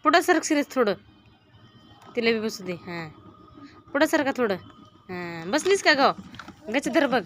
पुढं सरक सिरीज थोडं, तिला बी बसू दे. हां पुढं सरका थोडं. हां बसलीस का गं? गच धर बघ.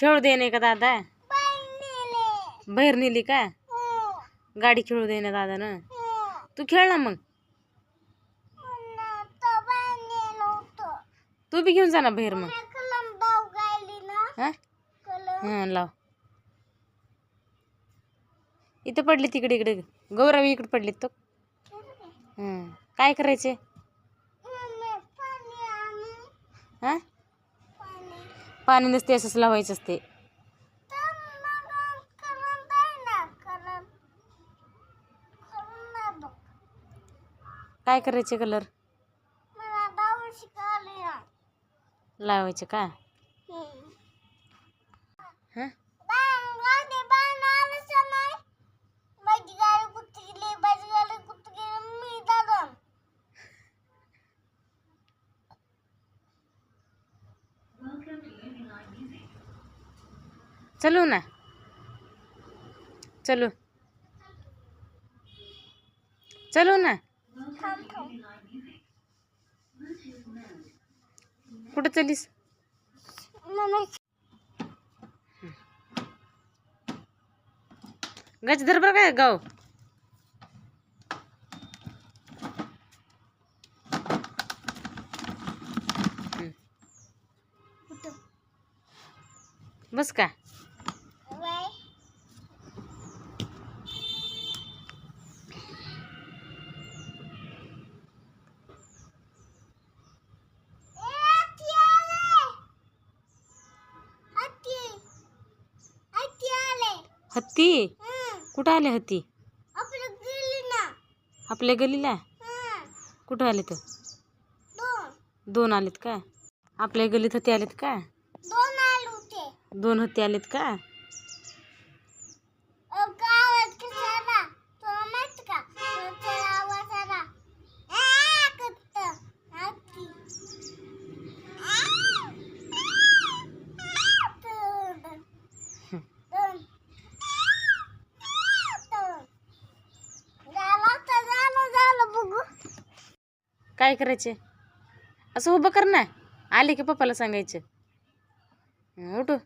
खेळू दे नाही का दादा? बाहेर नेली का? गाडी खेळू दे ना दादा ना. तू खेळ ना मग. तू बी घेऊन जा ना बाहेर मग. हां लाव. इथं पडली तिकडे इकडे गौरावी इकडे पडली तो. काय करायचे? हां पाणी नसते असंच लावायचं असते. काय करायचे कलर? लावायचे का? हां चलू ना, चलो चलो ना. कुठं चलीस? गच धर बरं काय गाव. बस का? हत्ती कुठं आले? हत्ती आपल्या गलीला कुठं आले? तर दोन आलेत का? आपल्या गलीत हत्ती आलेत का? दोन हत्ती आलेत का? काय करायचे? असं उभं कर ना. आले की पप्पाला सांगायचं. उठू.